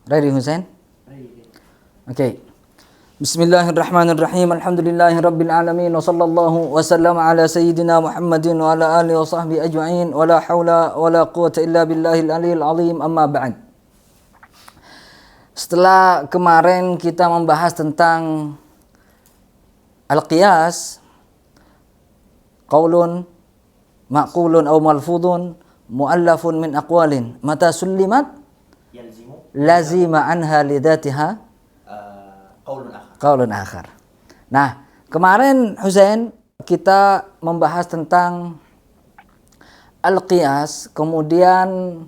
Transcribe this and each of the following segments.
Ready Husain? Okay. Bismillahirrahmanirrahim. Alhamdulillahirabbil alamin wa sallallahu wa sallama ala sayyidina Muhammadin wa ala alihi wa sahbihi ajma'in wa la haula wa la quwwata illa billahil aliyil azim, amma ba'd. Setelah kemarin kita membahas tentang al-qiyas, qaulun ma'qulun aw malfudun mu'allafun min aqwalin mata sullimat lazima anha lidatiha qaulun akhar. Nah, kemarin Husain kita membahas tentang al-qiyas, kemudian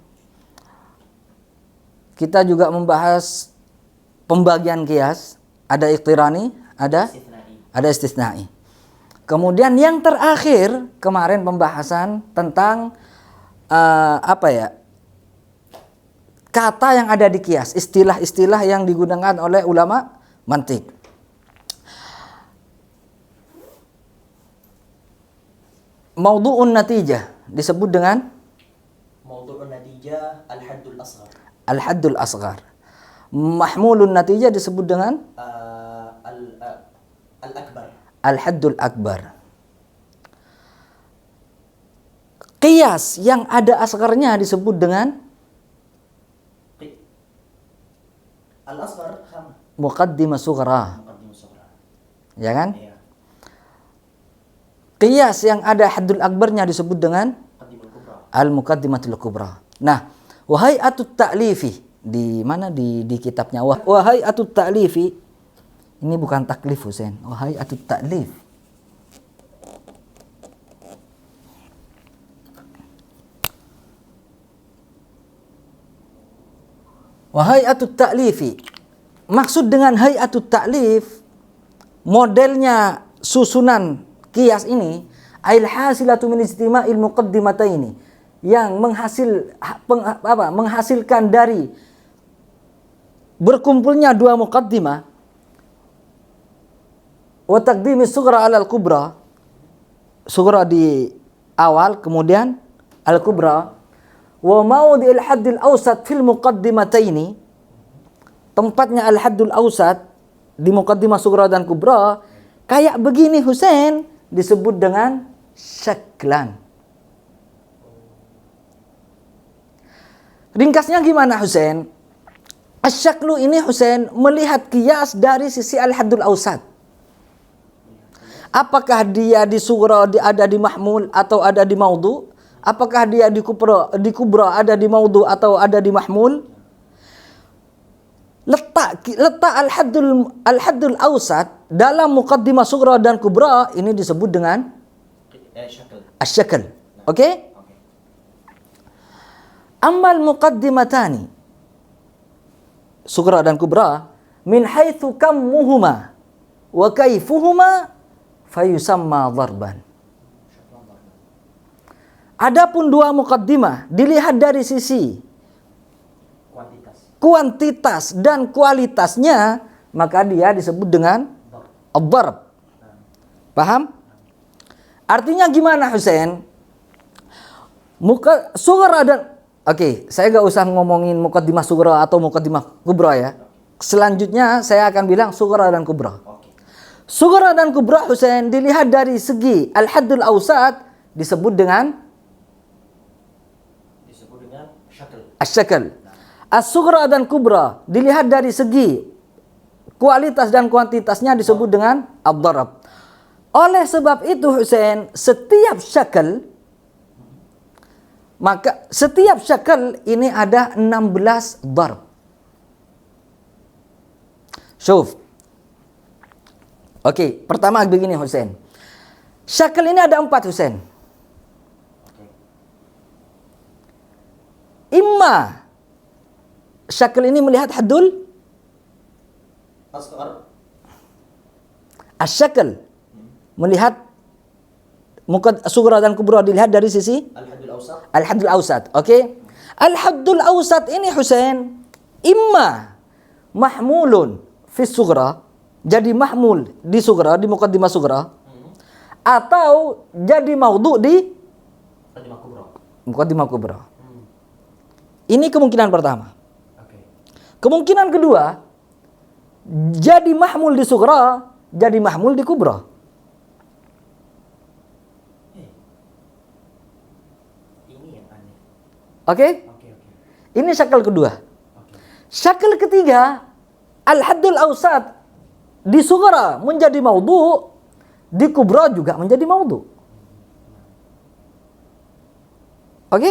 kita juga membahas pembagian qiyas, ada iqtirani, ada istisnai. Kemudian yang terakhir kemarin pembahasan tentang kata yang ada di qiyas, istilah-istilah yang digunakan oleh ulama mantik. Maudhu'un natijah disebut dengan maudhu'un natijah al-haddul asghar. Al-haddul asghar. Mahmulun natijah disebut dengan al-akbar. Al-haddul akbar. Qiyas yang ada asgharnya disebut dengan al-asghar sama. Muqaddimah sughra. Ya kan? Iya. Qiyas yang ada haddul akbarnya disebut dengan Muqaddimah kubra. al-muqaddimatul kubra. Nah, wahai atut ta'lifi, di mana di kitabnya wahai atut ta'lifi, ini bukan taklif Husain, wahai atut ta'lif. Wahai atut ta'lifi, maksud dengan hay'atut ta'lif, modelnya susunan qiyas ini, ail hasilatu min istima'il muqaddimataini, yang menghasilkan dari berkumpulnya dua muqaddimah, wa taqdimi sughra 'ala al-kubra, sughra di awal kemudian al-kubra, wa maudhi'il haddil awsat fil muqaddimataini, tempatnya al-haddul awsat di muqaddimah sughra dan kubra, kayak begini Husain, disebut dengan syaklan. Ringkasnya gimana Husain? Asyaklu ini Husain melihat qiyas dari sisi al-haddul awsat. Apakah dia di sughra ada di mahmul atau ada di maudhu? Apakah dia di kubra ada di maudhu atau ada di mahmul? Letak al-haddul awsat dalam muqaddimah sughra dan kubra ini disebut dengan asyakl. Oke? Ammal muqaddimatani, sughra dan kubra, min haitsu kammuhuma wa kaifuhuma fayusamma dharban. Adapun dua muqaddimah dilihat dari sisi kuantitas dan kualitasnya, maka dia disebut dengan ad-dharb. Paham? Artinya gimana Husain? Sughra dan saya gak usah ngomongin muqaddimah sughra atau muqaddimah kubra ya. Selanjutnya saya akan bilang sughra dan kubra. Sughra dan kubra Husain dilihat dari segi al-haddul awsat disebut dengan asyakl. As-sughra dan kubra dilihat dari segi kualitas dan kuantitasnya disebut dengan ad-dharb. Oleh sebab itu Husain, setiap syakl ini ada 16 dharb. Syuf. Pertama begini Husain. Syakl ini ada 4 Husain. Imma syakl ini melihat haddul asghar. Asyakl melihat sughra dan kubra dilihat dari sisi al-haddul awsat. Al-haddul awsat ini Husain imma mahmulun fi sughra, jadi mahmul di sughra, di muqaddimah sughra, atau jadi maudhu di muqaddimah kubra. Ini kemungkinan pertama. Kemungkinan kedua, jadi mahmul di sughra, jadi mahmul di kubra. Ini yang aneh. Oke? Oke. Ini syakal kedua. Oke. Syakal ketiga, al-haddul awsat di sughra menjadi maudhu, di kubra juga menjadi maudhu. Oke? Oke.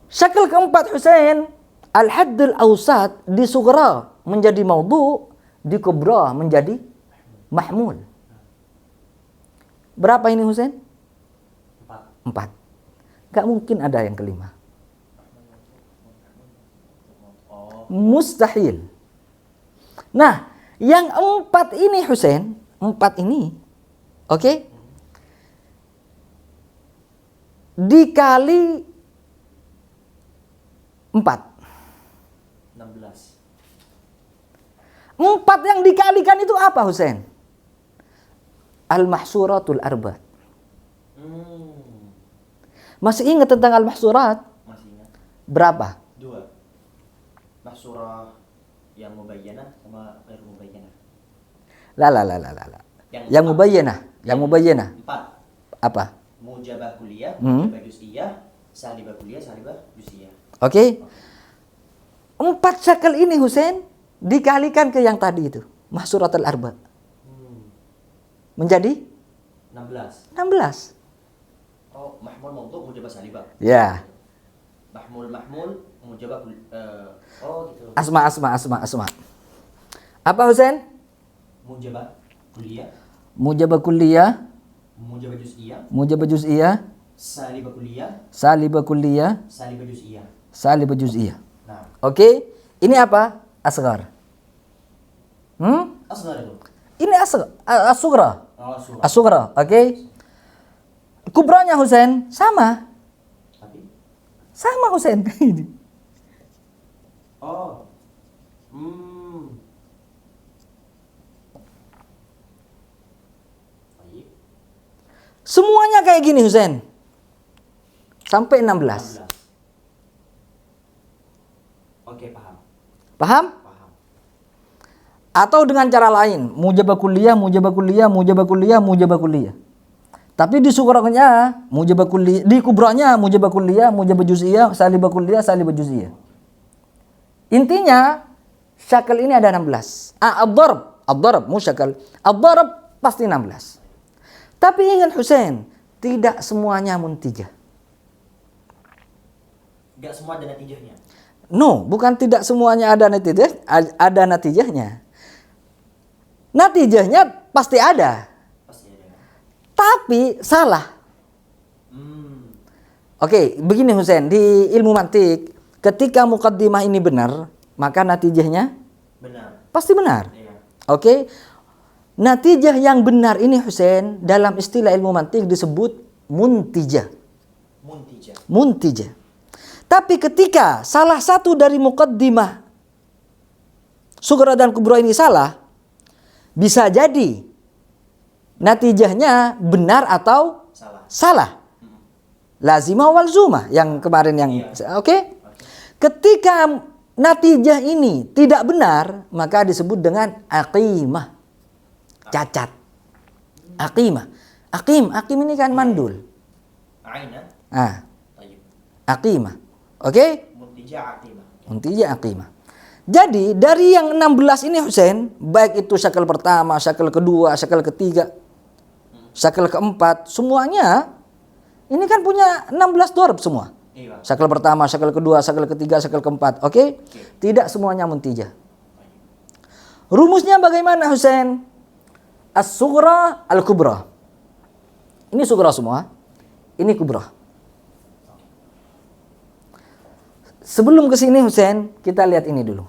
Syakal keempat Husain, al-haddul awsat di sughra menjadi maudhu, di kubra menjadi mahmul. Berapa ini Husain? 4. Gak mungkin ada yang kelima. Oh. Mustahil. Nah, yang 4 ini Husain, 4 ini, oke? Dikali 4. 16. 4 yang dikalikan itu apa Husain? Al-mahsuratul arba. Masih ingat tentang al-mahsurat? Masih ingat? Berapa? 2. Mahsurah yang mubayyanah sama ghair mubayyanah. La. Yang mubayyanah, yang mubayyanah. 4. Apa? Mujabah kulliyah, Hmm. mujabah juz'iyah, salibah kulliyah, salibah juz'iyah. Oke? 4 syakal ini Husain dikalikan ke yang tadi itu, mahsuratul arba. Menjadi 16. 16. Oh, mahmul mawdu' mujabah salibah. Ya. Mahmul mujabah oh gitu. Asma. Apa Husain? Mujabah kulliyah, Mujabah kulliyah, mujabah juz'iyah, mujabah juz'iyah, salibah kulliyah, salibah kulliyah, salibah juz'iyah. salibah juz'iyah. Nah, Oke? Ini apa? Asghar. asghar itu. Ini as-sughra. Oh, surah. As-sughra, oke? Kubranya Husain sama. Tapi Sama Husain. Ini. oh. Baik. Semuanya kayak gini Husain. Sampai 16. 16. Oke, paham. Paham? Paham. Atau dengan cara lain, mujabah kulliyah, mujabah kulliyah, mujabah kulliyah, mujabah kulliyah. Tapi di sughra-nya mujabah kulliyah, di kubranya mujabah kulliyah, mujabah juz'iyah, salibah kulliyah, salibah juz'iyah. Intinya syakal ini ada 16. Ad-darb musyakal. Ad-darb pasti 16. Tapi ingat Husain, tidak semuanya muntijah. Enggak semua ada natijahnya. No, bukan tidak semuanya ada natijah, ada natijahnya. Natijahnya pasti ada, Pasti ada. tapi salah. Oke, begini Husain, di ilmu mantik, ketika muqaddimah ini benar, maka natijahnya Benar. pasti benar. Iya. Oke. Natijah yang benar ini Husain dalam istilah ilmu mantik disebut muntijah. Muntijah. Tapi ketika salah satu dari muqaddimah sughra dan kubra ini salah, bisa jadi natijahnya benar atau salah. Lazimah wal zumah yang kemarin yang oke? Ketika natijah ini tidak benar, maka disebut dengan aqimah. Cacat. Aqimah. Aqim ini kan mandul. Aina. Tayyib. Aqimah. Oke? Muntijah aqimah. Aqimah. Jadi dari yang 16 ini Husain, baik itu syakal pertama, syakal kedua, syakal ketiga, syakal keempat, semuanya ini kan punya 16 dorb semua. Iya. Syakal pertama, syakal kedua, syakal ketiga, syakal keempat. Oke? Tidak semuanya muntijah. Rumusnya bagaimana Husain? As-sughra al-kubra. Ini sughra semua. Ini kubra. Sebelum ke sini Husain, kita lihat ini dulu.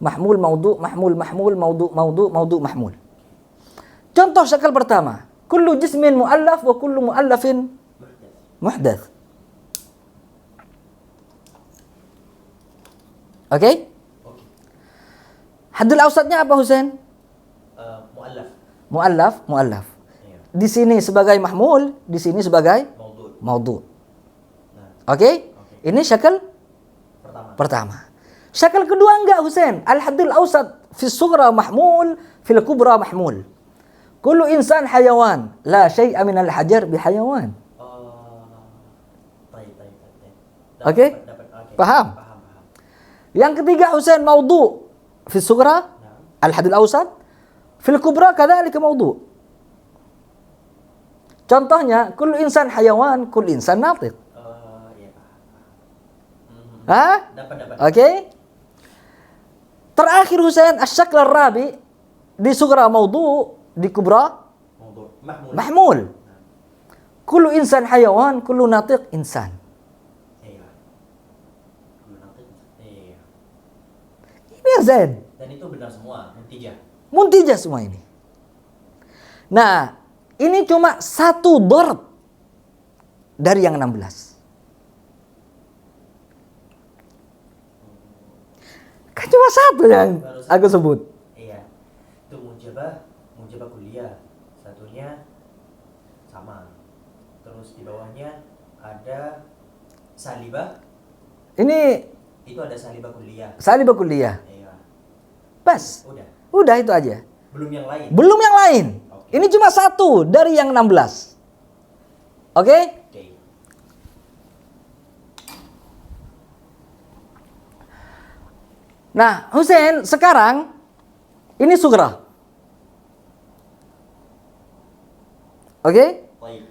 Mahmul, maudhu, mahmul, maudhu, mahmul. Contoh syakal pertama. Kullu jismin mu'allaf wa kullu mu'allafin muhdath. Oke? Haddul awsatnya apa Husain? Mu'allaf. Mu'allaf. Iya. Di sini sebagai mahmul, di sini sebagai Maudhu'. maudhu. Nah, Oke? Ini syakal Pertama. Syakal kedua enggak Husain. Al-haddul awsat fi sughra mahmul, fil kubra mahmul. Kullu insan hayawan, la syai'a min al-hajar bihayawan. Oke? Paham? Yang ketiga Husain maudhu fi sughra al-haddul awsat, fil kubra kadzalika maudhu. Contohnya, kullu insan hayawan, kullu insan natiq. Hah? Oke? Terakhir Husain asy-syakl ar-rabi di sughra maudhu, di kubra mahmul. Kullu insan hayawan, kullu natiq insan. Ini ya Zain. Dan itu benar semua, muntijah. Muntijah semua ini. Nah, ini cuma satu darb dari yang 16. Kan cuma satu yang aku sebut. Iya. Itu mujabah kuliah. Satunya sama. Terus di bawahnya ada salibah. Ini Itu ada salibah kuliah. salibah kuliah. Iya. Bas. Udah itu aja. Belum yang lain. Belum yang lain. Oke. Ini cuma satu dari yang 16. Oke? Oke. Nah, Husain sekarang ini sughra. Oke? Baik.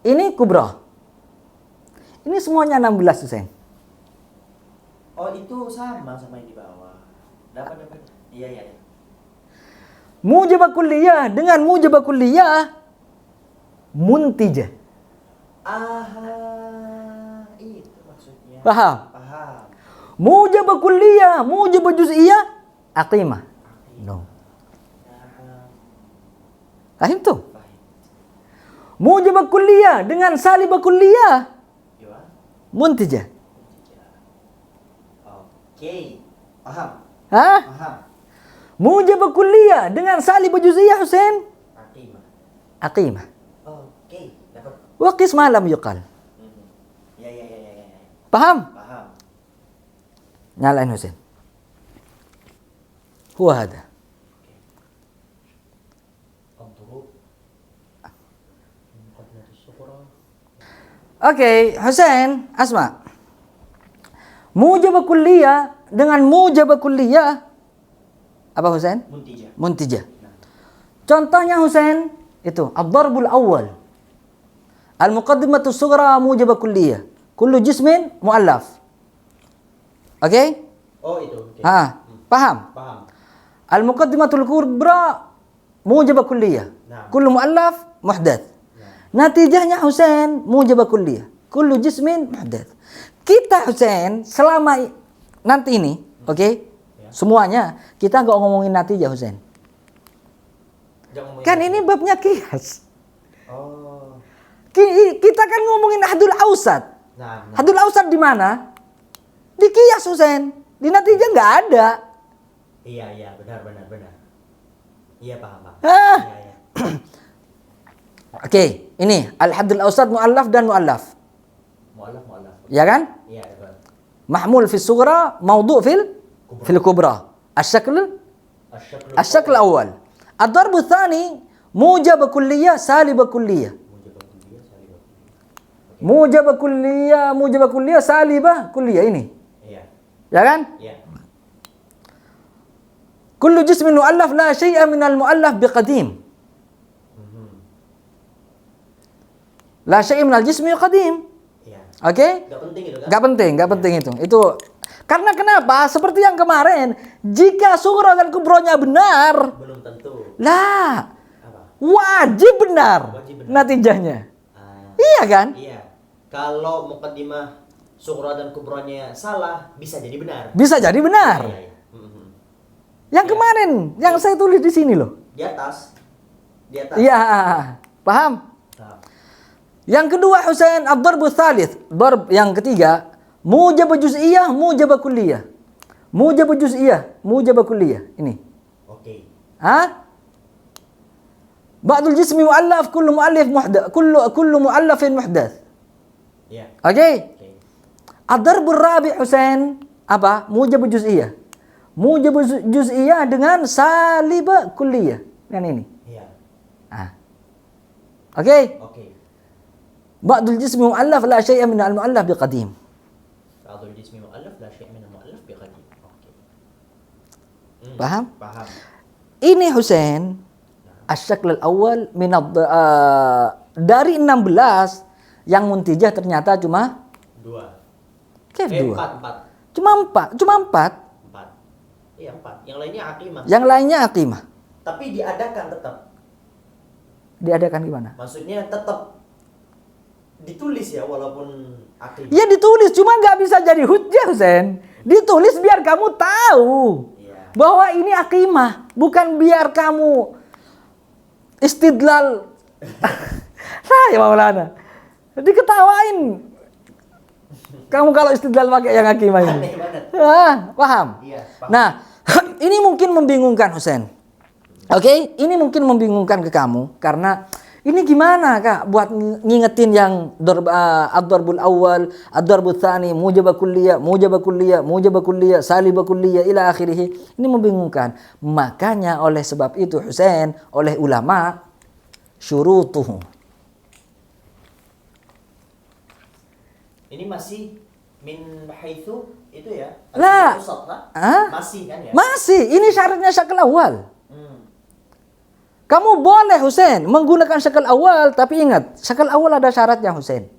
Ini kubra. Ini semuanya 16 Husain. Oh, itu sama yang di bawah. Dapat. Iya. Mujabah kulliyah dengan mujabah kulliyah muntijah. Itu maksudnya. Paham? Paham. Mujabah kulliyah, mujabah juz'iyah, aqimah. No. Paham tuh? Paham. Mujabah kulliyah dengan salibah kulliyah Iya. muntijah. Oke. Paham. Hah? Paham. Mujabah kulliyah dengan salibah juz'iyah Husain Aqimah. aqimah. Oke. Dapat. Wa qisma lam yuqal. Ya. Paham? Paham. Nyalain Husain. Huwa hada. Oke, Husain, asma. Mujabah kulliyah dengan mujabah kulliyah apa Husain? Muntijah. Muntijah. Contohnya Husain itu ad-darbul awal. Al-muqaddimatu sughra mujabah kulliyah. Kullu jismin muallaf. Oke? Oh, itu. Oke. Paham? Paham. Al-muqaddimatul kubra mujabah kulliyah. Nah. Kullu muallaf muhdath. Natijahnya Husain mujabah kulliyah. Kullu jismin muhdath. Kita Husain selama nanti ini, oke? Semuanya kita nggak ngomongin natijah Husain. Kan ini babnya kias. Oh. Kita kan ngomongin hadul ausat. Nah. Hadul ausat di mana? Di kias Husain. Di natijah nggak ada. Iya, benar. Iya, paham. Ah. Iya. Oke, ini al-haddul ausat muallaf dan muallaf. Muallaf. Ya kan? Iya, betul. Mahmul fi sughra, maudhu fil kubra. Asy-syakl awal. Ad-darbu tsani mujabah kulliyah, salibah kulliyah. Mujabah kulliyah, salibah kulliyah ini. Iya. Ya kan? Iya. Kullu jismin muallaf la syai'a min al-muallaf biqadim. La syai'a min al-jismi qadim. Iya. Oke? Enggak penting itu kan? Gak penting itu. Itu karena kenapa? Seperti yang kemarin, jika sughra dan kubronya benar, Belum tentu. lah Apa? wajib benar natijahnya. Iya kan? Iya. Kalau muqaddimah sughra dan kubronya salah, bisa jadi benar. Bisa jadi benar. Iya. Yang kemarin, yang saya tulis di sini loh. Di atas. Iya, paham? Nah. Yang kedua Husain ad-darbu tsalits, darb yang ketiga, mujabah juz'iyah, mujabah kulliyah. Mujabah juz'iyah, mujabah kulliyah. Ini. Oke. Ba'dul jismi mu'allaf, kullu mu'allif muhdath, kullu mu'allafin muhdath. Iya. Oke? Ad-darbu rabi Husain, apa? Mujab juz'iyah. Mujab juz'iyah dengan salib kulliyah. Kan ini. Iya. Ah. Oke. Oke. Ba'dul jismi mu'allaf la syai'a min al-mu'allaf biqadim. Ba'dul jismi mu'allaf la syai' min al-mu'allaf biqadim. Oke. Paham? Paham. Ini Husain asy-syakl al-awwal min dari 16 yang muntijah ternyata cuma 2. Kif 2. 4. Cuma 4. 4. Iya, 4. Yang lainnya aqimah. Yang lainnya aqimah. Tapi diadakan tetap. Diadakan gimana? Maksudnya tetap ditulis ya walaupun aqimah. Ya ditulis, cuma nggak bisa jadi hujjah Husain. Ditulis biar kamu tahu Iya. bahwa ini aqimah, bukan biar kamu istidlal. Nah, ya Maulana. Diketawain. Kamu kalau istidlal pakai yang aqimah ini. Aneh banget. Paham? Iya, paham. Nah, ini mungkin membingungkan Husain. Oke, ini mungkin membingungkan ke kamu karena ini gimana Kak buat ngingetin yang ad-darbul awal, ad-darbul tsani, mujabah kulliyah, salibah kulliyah ila akhirih. Ini membingungkan. Makanya oleh sebab itu Husain, oleh ulama syurutuhu. Ini masih min haitsu itu ya? Lah. Hah? Masih kan ya? Masih, ini syaratnya syakl awal. Hmm. Kamu boleh Husain menggunakan syakl awal, tapi ingat, syakl awal ada syaratnya Husain.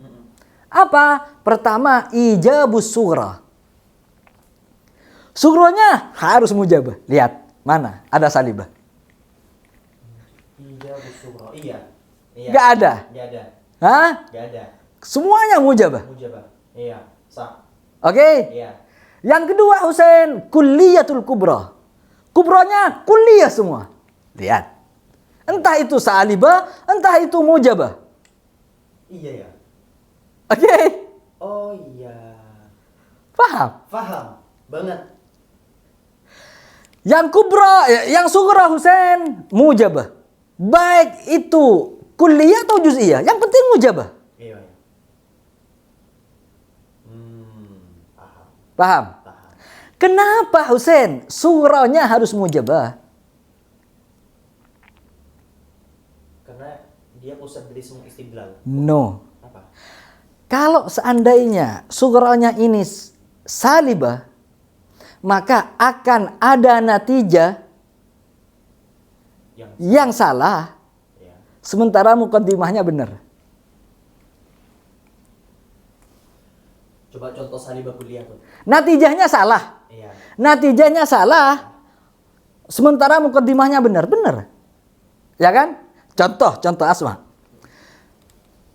Apa? Pertama, ijabus sughra. Sughronya harus mujabah. Lihat, mana? Ada salibah. Ijabus sughra. Iya. Gak ada. Gak ada. Hah? Gak ada. Semuanya mujabah. Mujabah. Iya, sah. Oke? Iya. Yang kedua Husain, kulliyatul kubra. Kubronya kulliyah semua. Lihat. Entah itu salibah, entah itu mujabah. Iya ya. Oke? Oh iya. Paham? Paham banget. Yang kubra, yang sughra Husain, mujabah. Baik itu kulliyah atau juz'iyah, yang penting mujabah. Iya. Paham. Paham? Paham. Kenapa Husain sughronya harus mujabah? Karena dia pusat dari semua istidlal. No. Apa? Kalau seandainya sughronya ini salibah, maka akan ada natijah yang salah, Ya. sementara mukaddimahnya benar. Coba contoh salibah kuliah tuh. Natijahnya salah. Iya. Natijahnya salah, sementara mukaddimahnya benar. Benar. Ya kan? Contoh Asma.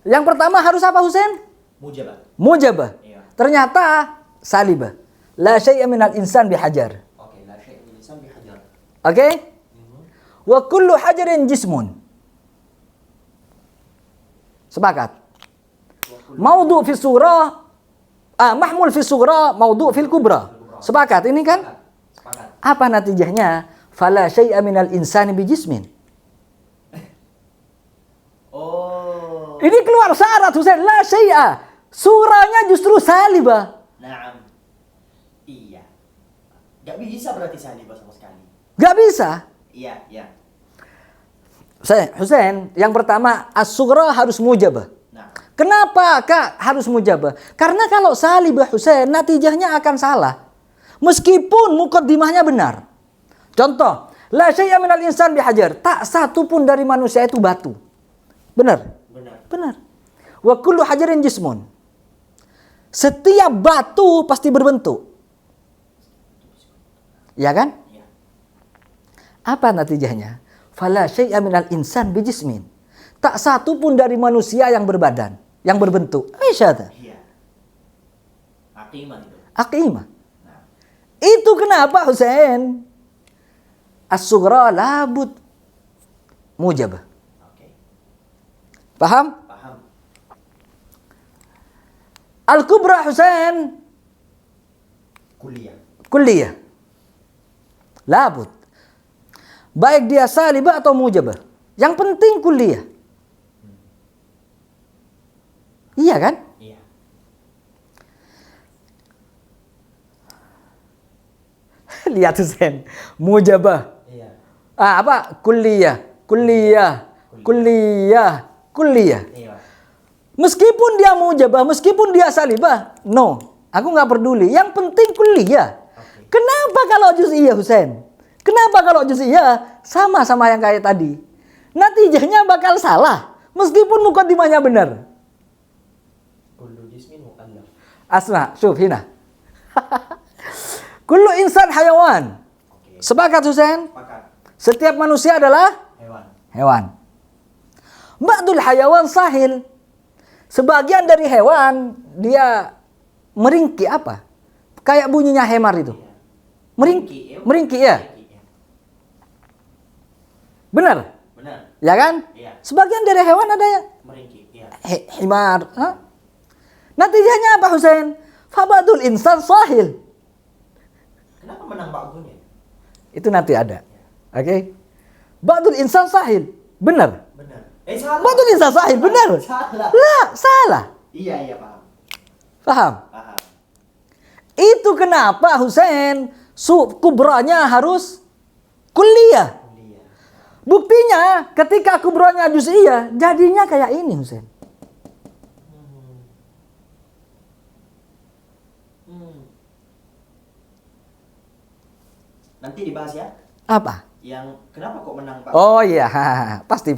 Yang pertama harus apa Husain? Mujabah. Mujabah. Iya. Ternyata salibah. La syai'a minal insan bihajar. Oke, la syai' min insan bihajar. Oke? Wa kullu hajarin jismun. Sepakat. Maudhu fi surah, mahmul fi surah, maudhu fil kubra. Sepakat ini kan? Sepakat. Apa natijahnya? Fala syai'a minal insani bijismin. Oh. Ini keluar syarat Husain, la syai'a. Surahnya justru salibah. Naam. Iya. Gak bisa berarti salibah sama sekali. Gak bisa. Iya, iya. Husain, yang pertama as-sughra harus mujabah. Nah, Kenapa Kak harus mujabah? Karena kalau salibah Husain, natijahnya akan salah. Meskipun mukaddimahnya benar. Contoh, la syai'a minal insan bihajar. Tak satu pun dari manusia itu batu. Benar? benar. Benar. Wa kullu hajarin jismun. Setiap batu pasti berbentuk. Ya kan? Iya. Apa natijahnya? Fala syai'a minal insan bijismin. Tak satu pun dari manusia yang berbadan, yang berbentuk. Aisyah. Iya. Aqimah itu. Aqimah. Nah, Itu kenapa Husain? As-sughra labud mujabah. oke. Paham? Paham. Al-kubra Husain Kuliah. kulliyah. Labud. Baik dia salibah atau mujabah. Yang penting kulliyah. Iya kan? Iya. Lihat Husain. Mujabah. Iya. Apa? Kulliyah. Kulliyah. Kulliyah. Kulliyah. Iya. Meskipun dia mujabah, meskipun dia salibah, no. Aku nggak peduli. Yang penting kulliyah. Oke. Kenapa kalau juz'iyah Husain? Kenapa kalau juz'iyah sama yang kayak tadi? Natijahnya bakal salah. Meskipun mukaddimahnya benar. Kullu jismin mu'allaf. Asma, syuf hina. Kullu insan hayawan. Oke. Sepakat Husain? Sepakat. Setiap manusia adalah Hewan. hewan. Ba'dul hayawan sahil. Sebagian dari hewan dia meringki apa? Kayak bunyinya hemar itu. Iya. Meringki, meringki ya. Meringki, ya. Benar? Benar. Ya kan? Iya. Sebagian dari hewan ada yang Meringki. Iya. himar. Hah? Natijahnya apa Husain? Fabadul insan sahil. Kenapa menang ba'dunya? Itu nanti ada. Oke? Ba'dul insan sahil. Benar. Benar. Salah. Ba'dul insan sahil. Benar. Salah. Lah, salah. Iya, paham. Paham? Paham. Itu kenapa Husain kubranya harus kulliyah. Kuliah. Buktinya ketika kubranya juz'iyah jadinya kayak ini Husain. Nanti dibahas ya. Apa? Yang kenapa kok menang Pak? Oh iya, pasti.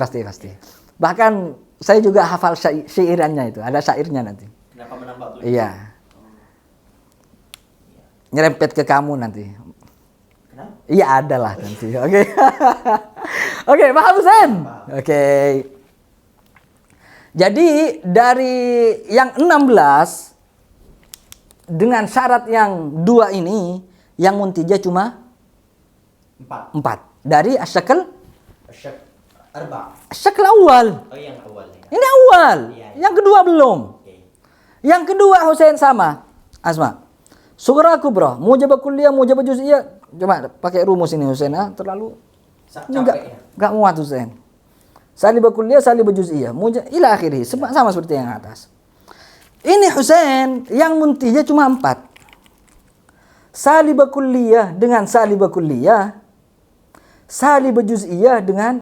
Bahkan saya juga hafal syairannya itu, ada syairnya nanti. Kenapa menang Pak? Iya. Nyerempet ke kamu nanti. Kenapa? Iya ada lah nanti. Oke. Oke, paham Husain? Oke. Jadi dari yang 16 dengan syarat yang 2 ini yang muntijah cuma 4. Dari asyakal asyakal awal. Oh yang awal ya. Ini awal. Iya. Yang kedua belum. Oke. Yang kedua Husain sama. Asma. Sughra kubra, mujabah kulliyah, mujabah juz'iyah. Coba pakai rumus ini Husain, terlalu Capek ya. enggak muat Husain. Salibah kulliyah, salibah juz'iyah, ila akhirih. Sama seperti yang atas. Ini Husain yang muntijah cuma 4. Salibah kulliyah dengan salibah kulliyah, salibah juz'iyah dengan